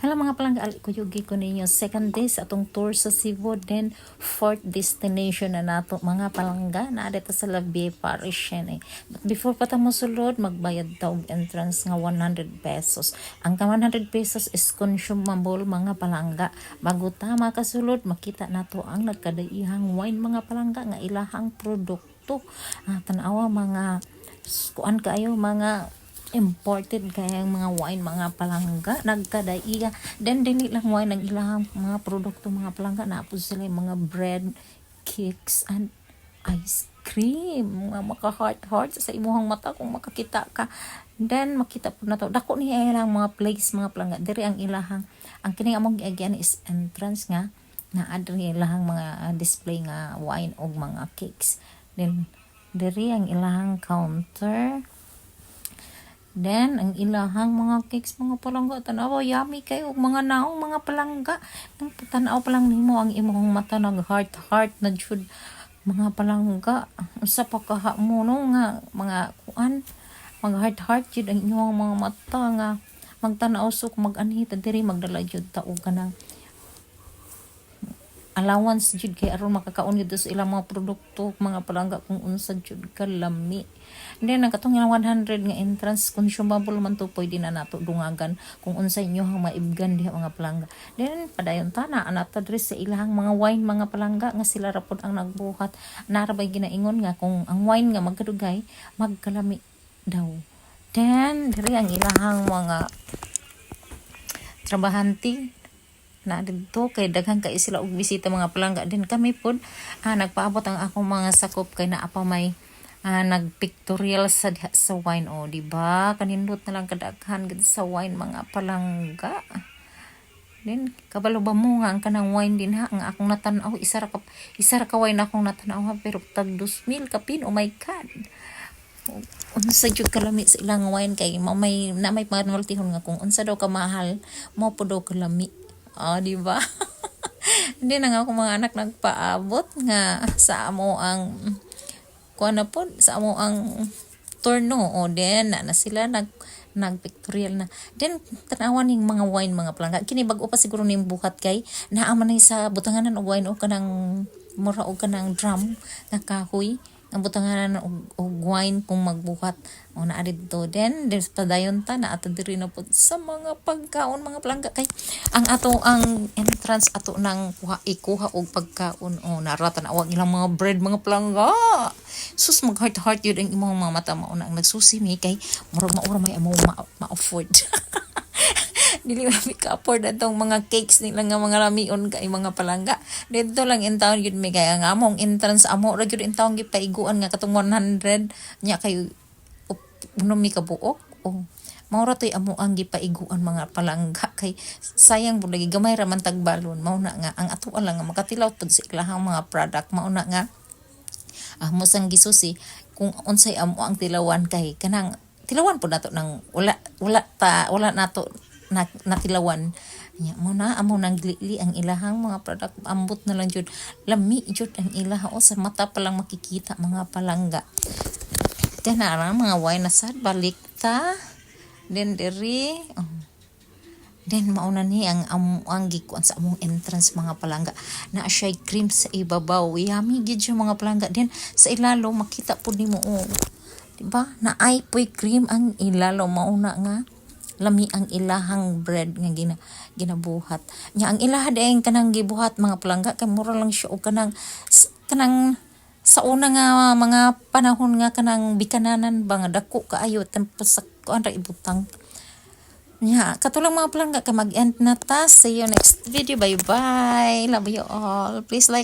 Hala mga palangga, kuyugi ko ninyo. Second day sa atong tour sa Cebu, then fourth destination na nato mga palangga na dito sa Lavie Parisienne. But before pa ta mosulod, magbayad ta og entrance nga 100 pesos. Ang ka 100 pesos is consumable mga palangga. Bago ta makasulod, makita nato ang nagkadaihang wine mga palangga nga ilahang produkto. Tanawa mga kuan kaayo mga imported kayang mga wine mga palangga nagkadaiya, then dili lang wine ang ilang mga produkto mga palangga, napod sila yung mga bread, cakes and ice cream mga maka-heart sa imuhang mata kung makakita ka. Then makita po na to dako ni ilang mga place mga palangga diri ang ilahang ang kining among giagyan is entrance nga na adri ilahang mga display nga wine og mga cakes. Then diri ang ilahang counter. Then, ang ilahang mga cakes, mga palangga, tanawa, yummy kayo, mga naong, mga palangga. Ang tanaw pa lang nimo ang imong mata ng heart na jud, mga palangga. Sa pagkaha mo, no, nga, mga kuan, mga heart jud ang inyong mga mata nga, magtanaw so, mag-anhita, diri, magdala jud tao ka ng allowance jud kay aron makakaon gyud sa ilang mga produkto mga palangga kung unsa jud kalami. Then katong ilang 100 nga entrance consumable man to, pwede na nato dungagan kung unsa inyo hang maibgan diha mga palangga. Then padayon ta na anata diri sa ilang mga wine mga palangga nga sila ra pod ang nagbuhat. Nara bay ginaingon nga kung ang wine nga magkadugay magkalami daw. Then diri ang ilahang mga trabahante na dito kay daghan kay sila og bisita mga palangga. Din kami pod nagpaabot ang akong mga sakop kay naa pa may nagpictorial sa wine di ba kanindot na lang kadaghan gid sa wine mga palangga. Then kabalo ba mo nga ang kanang wine din ha ang akong natan-aw isa ra ka wine akong natan-aw pero tag 2,000 kapin, oh my god. Unsa jud kalami sa ilang wine kay may panultihon nga kung unsa daw ka mahal mo po daw kalami. Di ba? Hindi na nga ako mga anak nagpaabot nga sa amo ang kuan na po sa amo ang turno then na sila nagpictorial na. Then tanawan ning mga wine mga palangga kini bag-o pa siguro ning buhat kay naaman na sa butanganan og wine o kanang mura og kanang drum nga kahoy ang butanganan og wine kung magbuhat na dito. Then there's padayon ta na ato diri na po sa mga pagkaon mga palangga kay ang ato ang entrance ato nang ikuha og pagkaon narata na awag ilang mga bread mga palangga. Sus mag heart yun ang imong mga mata mauna ang nagsusi mi kay murag maura may amo ma-afford. Dili mi ka-afford atong mga cakes nila nga mga lamion kay mga palangga. Dito lang in town yun may kaya nga among entrance amo ra gyud in town gipaiguan nga katong 100 nya kay unom mi kabuok maura toy amo ang gipaiguan mga palangga kay sayang pud lagi gamay ra man tagbalon mao na nga ang ato lang nga makatilaw pud sa ilahang mga product mao na nga mo sang gisusi kung unsay amo ang tilawan kay kanang tilawan pud nato nang wala nato natilawan nya mo na amo nang glili ang ilahang mga product ambot na lang jud lami jud ang ilaha sa mata pa lang makikita mga palangga. Tenara mga wine na sad balik ta then diri then mauna ni ang gikuan sa among entrance mga palangga na siya cream sa ibabaw yummy gid siya mga palangga. Then sa ilalo makita pud nimo diba na ay poy cream ang ilalo mauna nga lami ang ilahang bread nga ginabuhat nya ang ilaha dayon kanang gibuhat mga palangga kay mura lang siya og kanang sa una nga mga panahon nga kanang bikananan ba nga dako kaayo tapos sa kuan ra ibutang nya katulang mga palangga ka mag-end na ta. See you next video, bye bye, love you all, please like